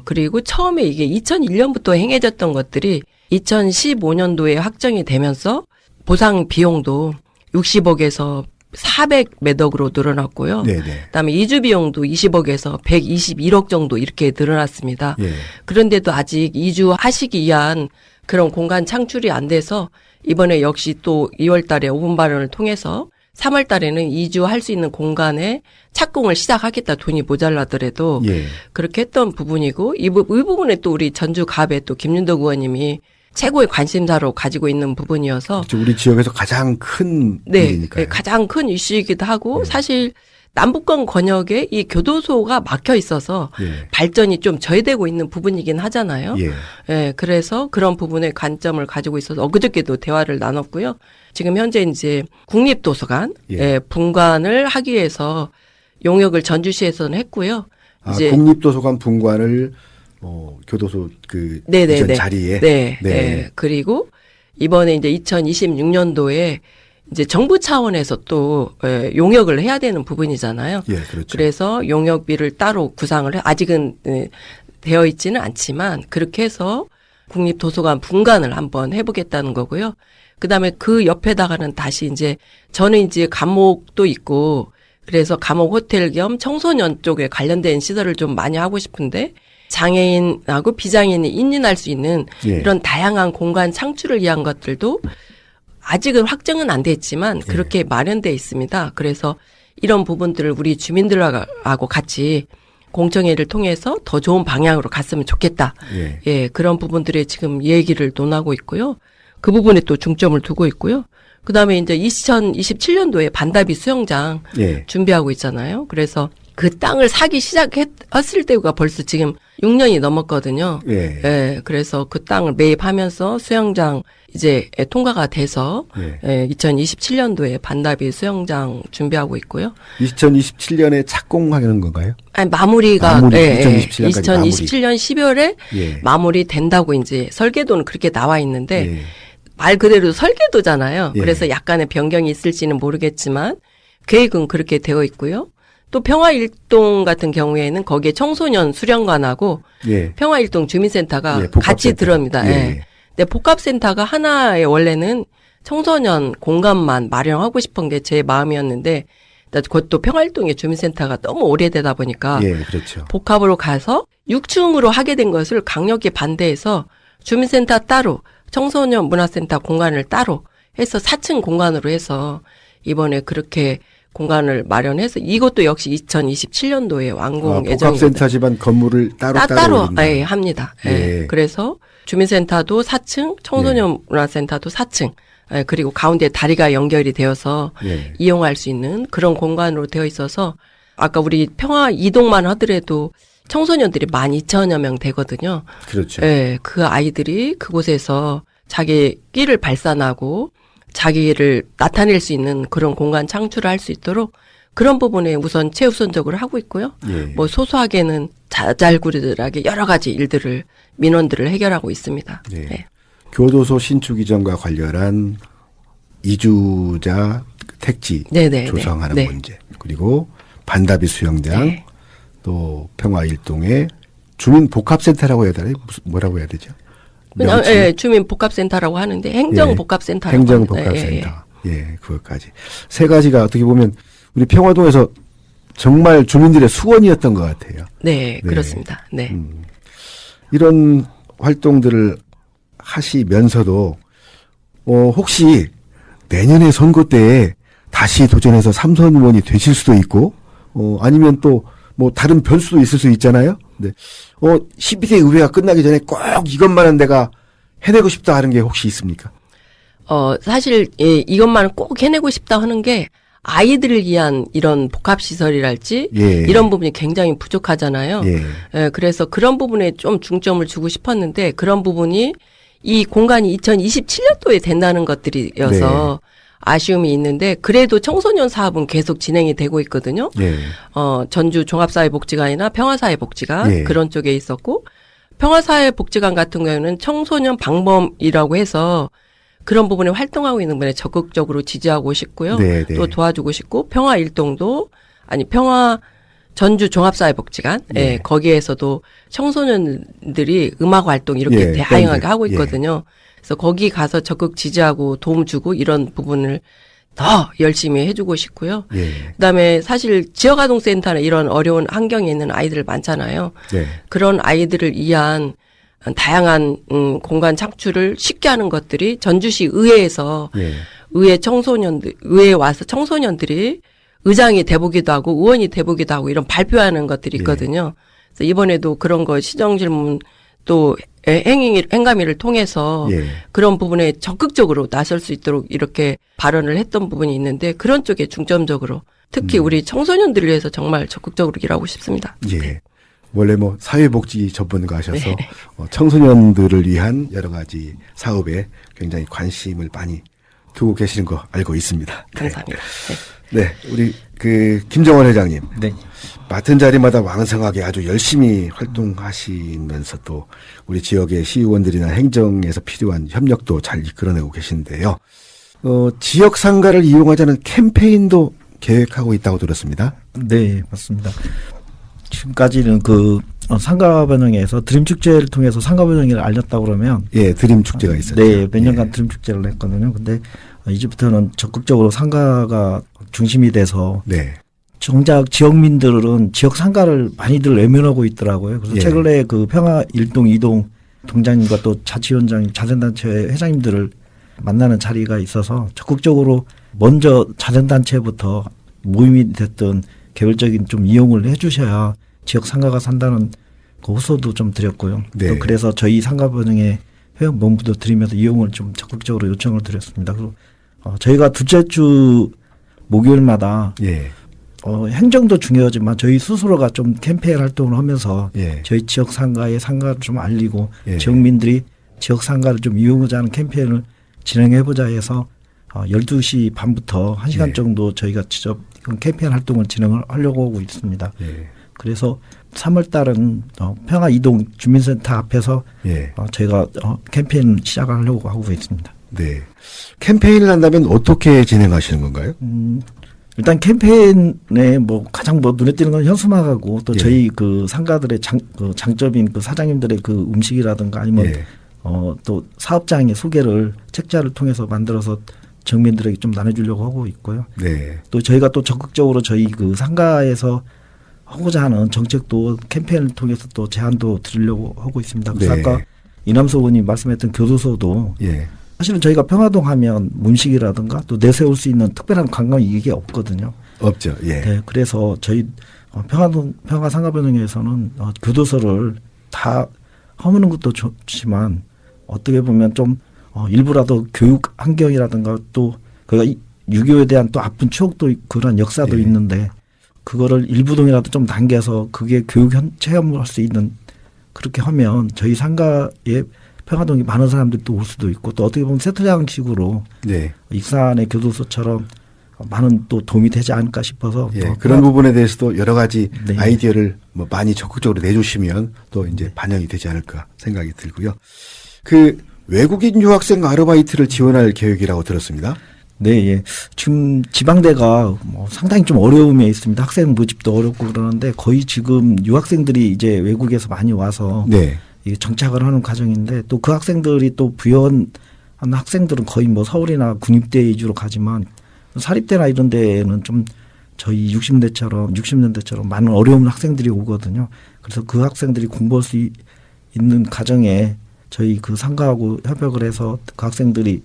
그리고 처음에 이게 2001년부터 행해졌던 것들이 2015년도에 확정이 되면서 보상 비용도 60억에서 400 몇 억으로 늘어났고요. 네네. 그다음에 이주 비용도 20억에서 121억 정도 이렇게 늘어났습니다. 예. 그런데도 아직 이주하시기 위한 그런 공간 창출이 안 돼서 이번에 역시 또 2월 달에 5분 발언을 통해서 3월 달에는 이주할 수 있는 공간에 착공을 시작하겠다. 돈이 모자라더라도 예. 그렇게 했던 부분이고 이 부분에 또 우리 전주갑에 또 김윤덕 의원님이 최고의 관심사로 가지고 있는 부분이어서 그렇죠. 우리 지역에서 가장 큰 네, 일이니까요. 가장 큰 이슈이기도 하고 사실 남북권 권역에 이 교도소가 막혀 있어서 예. 발전이 좀 저해되고 있는 부분이긴 하잖아요. 예. 예, 그래서 그런 부분에 관점을 가지고 있어서 엊그저께도 대화를 나눴고요. 지금 현재 이제 국립도서관 예. 분관을 하기 위해서 용역을 전주시에서는 했고요. 이제 국립도서관 분관을 교도소 그 네네네. 이전 자리에 네. 네. 그리고 이번에 이제 2026년도에 이제 정부 차원에서 또 용역을 해야 되는 부분이잖아요. 예, 그렇죠. 그래서 용역비를 따로 구상을 아직은 되어 있지는 않지만 그렇게 해서 국립도서관 분관을 한번 해보겠다는 거고요. 그다음에 그 옆에다가는 다시 이제 저는 이제 감옥도 있고 그래서 감옥 호텔 겸 청소년 쪽에 관련된 시설을 좀 많이 하고 싶은데 장애인하고 비장애인이 인인할 수 있는 예. 이런 다양한 공간 창출을 위한 것들도 아직은 확정은 안 됐지만 그렇게 마련돼 있습니다. 그래서 이런 부분들을 우리 주민들하고 같이 공청회를 통해서 더 좋은 방향으로 갔으면 좋겠다. 예. 예, 그런 부분들에 지금 얘기를 논하고 있고요. 그 부분에 또 중점을 두고 있고요. 그다음에 이제 2027년도에 반다비 수영장 예. 준비하고 있잖아요. 그래서 그 땅을 사기 시작했을 때가 벌써 지금 6년이 넘었거든요. 예. 예, 그래서 그 땅을 매입하면서 수영장 이제 통과가 돼서 예. 2027년도에 반다비 수영장 준비하고 있고요. 2027년에 착공하는 건가요? 아니 마무리가 마무리, 예, 2027년까지 2027년 10월에 예. 마무리된다고 이제 설계도는 그렇게 나와 있는데 예. 말 그대로 설계도잖아요. 예. 그래서 약간의 변경이 있을지는 모르겠지만 계획은 그렇게 되어 있고요. 또 평화일동 같은 경우에는 거기에 청소년 수련관하고 예. 평화일동 주민센터가 예, 복합센터. 같이 들어옵니다. 예. 예. 근데 복합센터가 하나의 원래는 청소년 공간만 마련하고 싶은 게 제 마음이었는데 그것도 평화일동의 주민센터가 너무 오래되다 보니까 예, 그렇죠. 복합으로 가서 6층으로 하게 된 것을 강력히 반대해서 주민센터 따로 청소년 문화센터 공간을 따로 해서 4층 공간으로 해서 이번에 그렇게 공간을 마련해서 이것도 역시 2027년도에 완공 예정입니다. 복합센터 집안 건물을 따로 따로 올린다. 예, 합니다. 예. 예. 그래서 주민센터도 4층, 청소년 문화센터도 4층 예, 그리고 가운데 다리가 연결이 되어서 예. 이용할 수 있는 그런 공간으로 되어 있어서 아까 우리 평화 이동만 하더라도 청소년들이 12,000여 명 되거든요. 그렇죠. 예, 그 아이들이 그곳에서 자기 끼를 발산하고 자기를 나타낼 수 있는 그런 공간 창출을 할 수 있도록 그런 부분에 우선 최우선적으로 하고 있고요. 예. 뭐 소소하게는 자잘구레하게 여러 가지 일들을 민원들을 해결하고 있습니다. 예. 네. 교도소 신축 이전과 관련한 이주자 택지 네네, 조성하는 네. 문제, 그리고 반다비 수영장, 네. 또 평화일동의 주민복합센터라고 해야 되나요? 뭐라고 해야 되죠? 그냥 명칭? 예, 주민복합센터라고 하는데 행정복합센터라고 행정복합센터. 합니다. 예, 예. 그것까지. 세 가지가 어떻게 보면 우리 평화동에서 정말 주민들의 수원이었던 것 같아요. 네, 네. 그렇습니다. 네. 이런 활동들을 하시면서도 혹시 내년에 선거 때에 다시 도전해서 삼선 의원이 되실 수도 있고 아니면 또 뭐 다른 변수도 있을 수 있잖아요. 네. 12대 의회가 끝나기 전에 꼭 이것만은 내가 해내고 싶다 하는 게 혹시 있습니까? 사실 예, 이것만은 꼭 해내고 싶다 하는 게 아이들을 위한 이런 복합시설이랄지 예. 이런 부분이 굉장히 부족하잖아요. 예. 예, 그래서 그런 부분에 좀 중점을 주고 싶었는데 그런 부분이 이 공간이 2027년도에 된다는 것들이어서 아쉬움이 있는데 그래도 청소년 사업은 계속 진행이 되고 있거든요. 예. 전주 종합사회복지관이나 평화사회복지관 예. 그런 쪽에 있었고 평화사회복지관 같은 경우에는 청소년 방범이라고 해서 그런 부분에 활동하고 있는 분에 적극적으로 지지하고 싶고요. 네, 네. 또 도와주고 싶고 평화일동도 전주 종합사회복지관 예, 거기에서도 청소년들이 음악 활동 이렇게 예, 다양하게 밴드. 하고 있거든요. 그래서 거기 가서 적극 지지하고 도움 주고 이런 부분을 더 열심히 해주고 싶고요. 예. 그다음에 사실 지역아동센터나 이런 어려운 환경에 있는 아이들 많잖아요. 네. 그런 아이들을 위한 다양한 공간 창출을 쉽게 하는 것들이 전주시 의회에서 예. 의회에 와서 청소년들이 의장이 돼보기도 하고 의원이 돼보기도 하고 이런 발표하는 것들이 있거든요. 그래서 이번에도 그런 거 시정질문 또 행감위를 통해서 예. 그런 부분에 적극적으로 나설 수 있도록 이렇게 발언을 했던 부분이 있는데 그런 쪽에 중점적으로 특히 우리 청소년들을 위해서 정말 적극적으로 일하고 싶습니다. 예. 원래 뭐 사회복지 전문가셔서 네. 청소년들을 위한 여러 가지 사업에 굉장히 관심을 많이 두고 계시는 거 알고 있습니다. 감사합니다. 네, 우리 김정원 회장님. 네. 맡은 자리마다 왕성하게 아주 열심히 활동하시면서 또 우리 지역의 시의원들이나 행정에서 필요한 협력도 잘 이끌어내고 계신데요. 지역 상가를 이용하자는 캠페인도 계획하고 있다고 들었습니다. 네, 맞습니다. 지금까지는 상가 변형에서 드림 축제를 통해서 상가 변형을 알렸다고 그러면 예, 드림 축제가 있었죠. 네, 몇 년간 드림 축제를 했거든요. 근데 이제부터는 적극적으로 상가가 중심이 돼서 네. 정작 지역민들은 지역 상가를 많이들 외면하고 있더라고요. 그래서 예. 최근에 평화 1동, 2동 동장님과 또 자치위원장, 자선단체 회장님들을 만나는 자리가 있어서 적극적으로 먼저 자선단체부터 모임이 됐던 개별적인 좀 이용을 해주셔야 지역 상가가 산다는 그 호소도 좀 드렸고요. 네. 또 그래서 저희 상가 변형에 회원 본부도 드리면서 이용을 좀 적극적으로 요청을 드렸습니다. 그리고 저희가 둘째 주 목요일마다 예. 행정도 중요하지만 저희 스스로가 좀 캠페인 활동을 하면서 예. 저희 지역 상가의 상가를 좀 알리고 예. 지역민들이 지역 상가를 좀 이용하자 하는 캠페인을 진행해보자 해서 12시 반부터 1시간 예. 정도 저희가 직접 캠페인 활동을 진행을 하려고 하고 있습니다. 예. 그래서 3월 달은 평화 이동 주민센터 앞에서 예. 저희가 캠페인 시작을 하려고 하고 있습니다. 네. 캠페인을 한다면 어떻게 진행하시는 건가요? 일단 캠페인에 가장 눈에 띄는 건 현수막하고 또 예. 저희 상가들의 장점인 사장님들의 음식이라든가 아니면 예. 또 사업장의 소개를 책자를 통해서 만들어서 정민들에게 좀 나눠주려고 하고 있고요. 네. 또 저희가 또 적극적으로 저희 상가에서 하고자 하는 정책도 캠페인을 통해서 또 제안도 드리려고 하고 있습니다. 그래서 네. 아까 이남수 의원님 말씀했던 교도소도 예. 사실은 저희가 평화동 하면 문식이라든가 또 내세울 수 있는 특별한 관광이 이게 없거든요. 없죠. 예. 네, 그래서 저희 평화 상가변형에서는 교도소를 다 허무는 것도 좋지만 어떻게 보면 좀 일부라도 교육 환경이라든가 또 그 6.25에 대한 또 아픈 추억도 그런 역사도 예. 있는데 그거를 일부동이라도 좀 당겨서 그게 교육 체험을 할 수 있는 그렇게 하면 저희 상가에 평화동이 많은 사람들이 또 올 수도 있고 또 어떻게 보면 세트장식으로 네. 익산의 교도소처럼 많은 또 도움이 되지 않을까 싶어서 예, 또 그런 부분에 대해서도 여러 가지 네. 아이디어를 뭐 많이 적극적으로 내주시면 또 이제 반영이 되지 않을까 생각이 들고요. 그 외국인 유학생 아르바이트를 지원할 계획이라고 들었습니다. 네, 예. 지금 지방대가 뭐 상당히 좀 어려움에 있습니다. 학생 모집도 어렵고 그러는데 거의 지금 유학생들이 이제 외국에서 많이 와서 네. 이게 정착을 하는 과정인데 또 그 학생들이 또 부여한 학생들은 거의 뭐 서울이나 국립대 위주로 가지만 사립대나 이런 데는 좀 저희 60년대처럼 많은 어려운 학생들이 오거든요. 그래서 그 학생들이 공부할 수 있는 과정에 저희 그 상가하고 협약을 해서 그 학생들이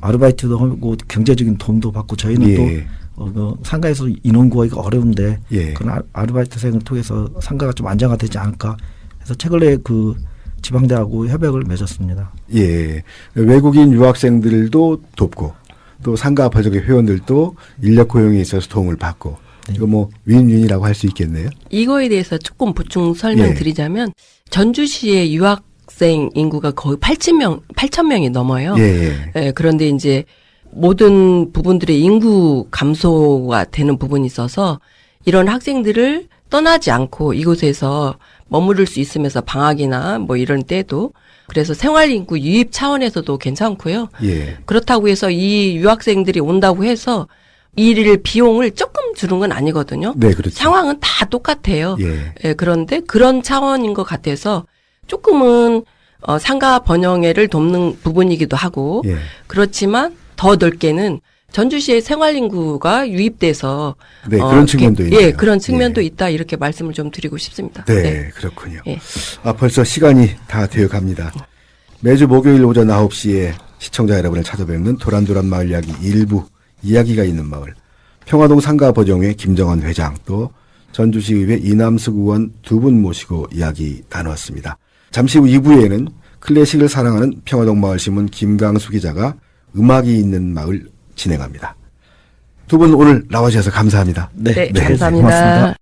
아르바이트도 하고 경제적인 도움도 받고 저희는 예. 또 그 상가에서 인원 구하기가 어려운데 예. 그런 아르바이트생을 통해서 상가가 좀 안정화되지 않을까 해서 최근에 그 지방대하고 협약을 맺었습니다. 예. 외국인 유학생들도 돕고 또 상가 가족의 회원들도 인력 고용에 있어서 도움을 받고 이거 뭐 윈윈이라고 할 수 있겠네요. 이거에 대해서 조금 보충 설명드리자면 전주시의 유학생 인구가 거의 8,000명이 넘어요. 예. 예, 그런데 이제 모든 부분들의 인구 감소가 되는 부분이 있어서 이런 학생들을 떠나지 않고 이곳에서 머무를 수 있으면서 방학이나 뭐 이런 때도 그래서 생활인구 유입 차원에서도 괜찮고요. 예. 그렇다고 해서 이 유학생들이 온다고 해서 일 비용을 조금 주는 건 아니거든요. 네, 그렇죠. 상황은 다 똑같아요. 예. 예, 그런데 그런 차원인 것 같아서 조금은 상가 번영회를 돕는 부분이기도 하고 예. 그렇지만 더 넓게는 전주시의 생활인구가 유입돼서 네, 그런 측면도 있네요. 예, 그런 측면도 예. 있다 이렇게 말씀을 좀 드리고 싶습니다. 네, 그렇군요. 예. 벌써 시간이 다 되어 갑니다. 매주 목요일 오전 9시에 시청자 여러분을 찾아뵙는 도란도란 마을 이야기 일부 이야기가 있는 마을 평화동 상가버정회 김정환 회장 또 전주시의회 이남숙 의원 두 분 모시고 이야기 나누었습니다. 잠시 후 2부에는 클래식을 사랑하는 평화동 마을신문 김강수 기자가 음악이 있는 마을 진행합니다. 두 분 오늘 나와주셔서 감사합니다. 네, 네, 감사합니다. 고맙습니다.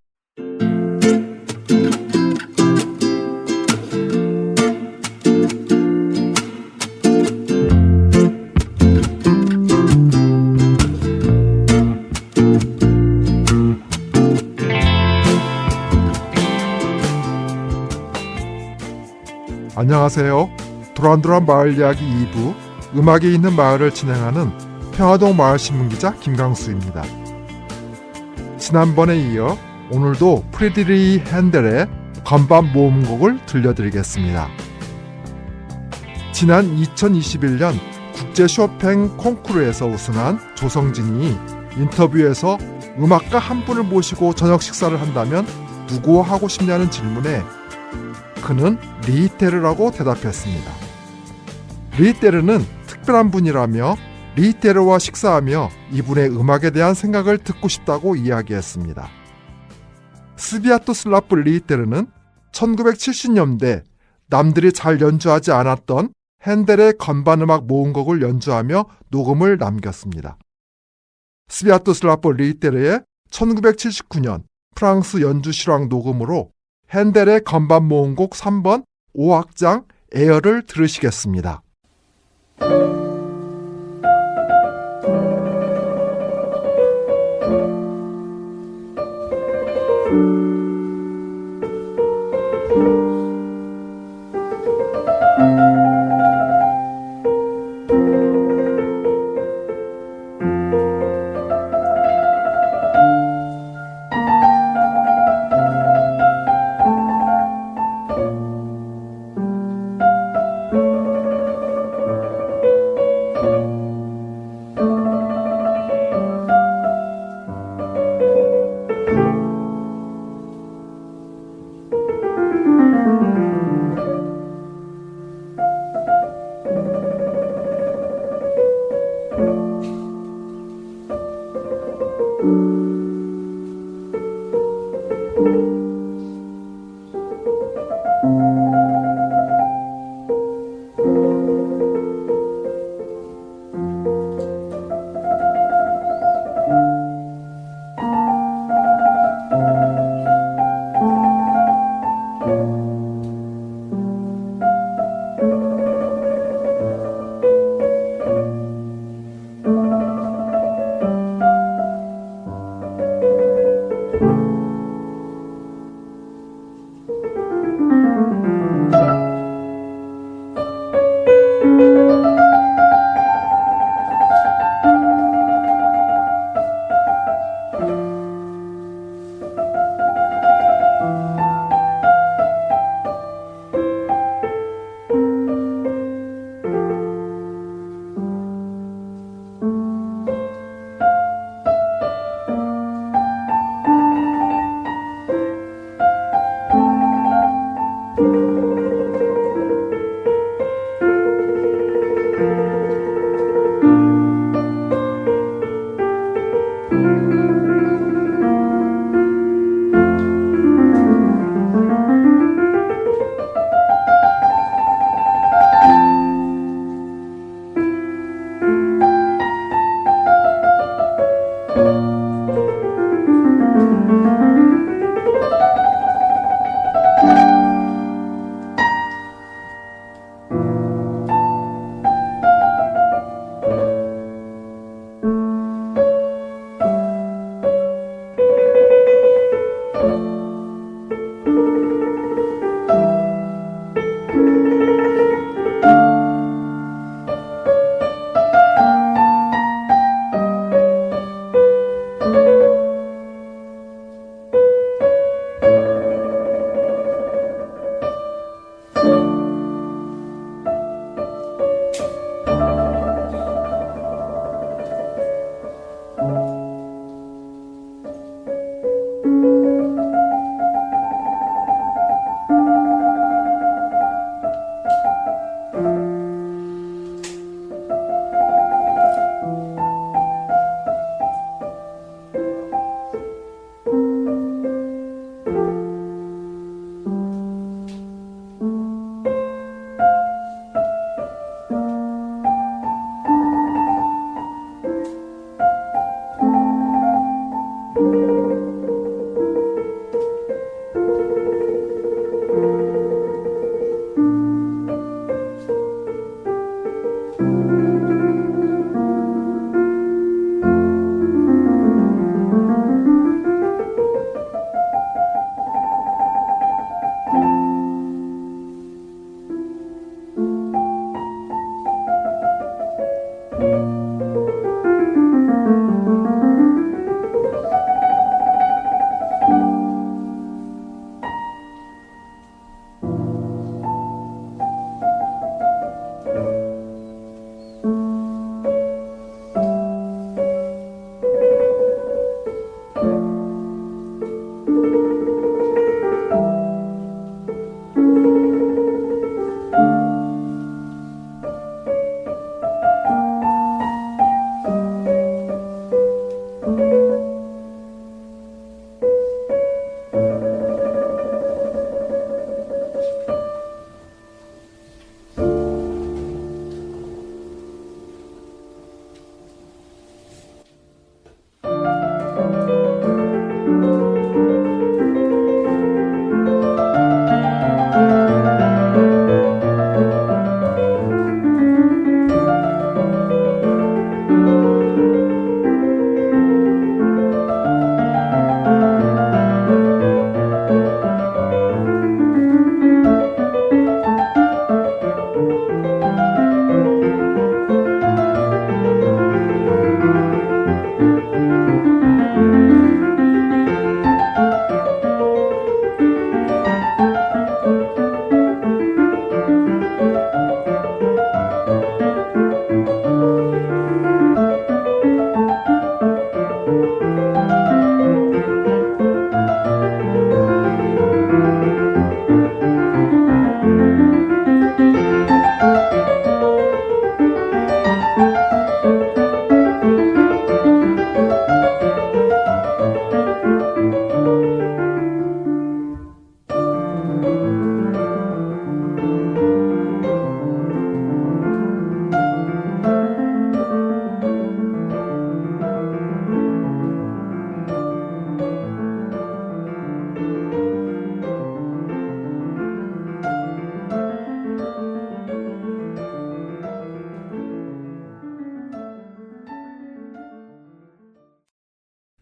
안녕하세요. 도란도란 마을 이야기 2부 음악이 있는 마을을 진행하는 평화동 마을신문기자 김강수입니다. 지난번에 이어 오늘도 프리드리히 핸델의 건반 모음곡을 들려드리겠습니다. 지난 2021년 국제 쇼팽 콩쿠르에서 우승한 조성진이 인터뷰에서 음악가 한 분을 모시고 저녁 식사를 한다면 누구와 하고 싶냐는 질문에 그는 리히테르라고 대답했습니다. 리히테르는 특별한 분이라며 리히테르와 식사하며 이분의 음악에 대한 생각을 듣고 싶다고 이야기했습니다. 스비아토슬라프 리히테르는 1970년대 남들이 잘 연주하지 않았던 핸델의 건반음악 모음곡을 연주하며 녹음을 남겼습니다. 스비아토슬라프 리히테르의 1979년 프랑스 연주 실황 녹음으로 핸델의 건반 모음곡 3번 5악장 에어를 들으시겠습니다.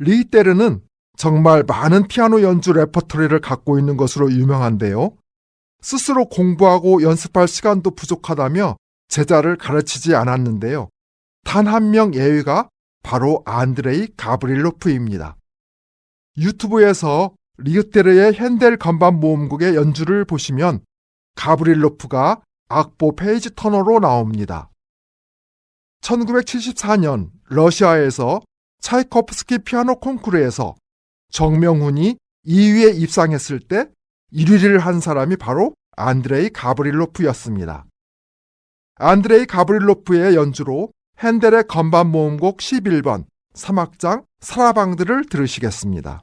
리히테르는 정말 많은 피아노 연주 레퍼토리를 갖고 있는 것으로 유명한데요. 스스로 공부하고 연습할 시간도 부족하다며 제자를 가르치지 않았는데요. 단 한 명 예외가 바로 안드레이 가브릴로프입니다. 유튜브에서 리히테르의 핸델 건반 모음곡의 연주를 보시면 가브릴로프가 악보 페이지 터너로 나옵니다. 1974년 러시아에서 차이코프스키 피아노 콩쿠르에서 정명훈이 2위에 입상했을 때 1위를 한 사람이 바로 안드레이 가브릴로프였습니다. 안드레이 가브릴로프의 연주로 핸델의 건반 모음곡 11번 3악장 사라방드를 들으시겠습니다.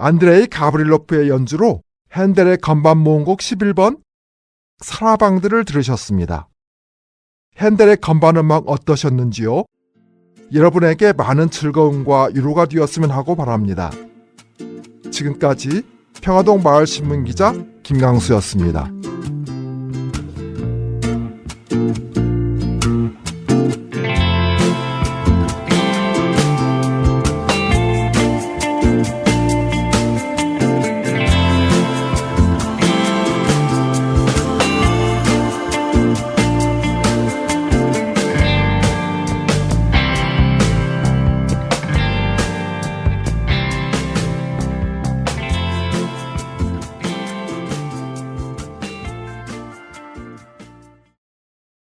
안드레이 가브릴로프의 연주로 핸델의 건반 모음곡 11번 사라방드를 들으셨습니다. 핸델의 건반 음악 어떠셨는지요? 여러분에게 많은 즐거움과 위로가 되었으면 하고 바랍니다. 지금까지 평화동 마을신문 기자 김강수였습니다.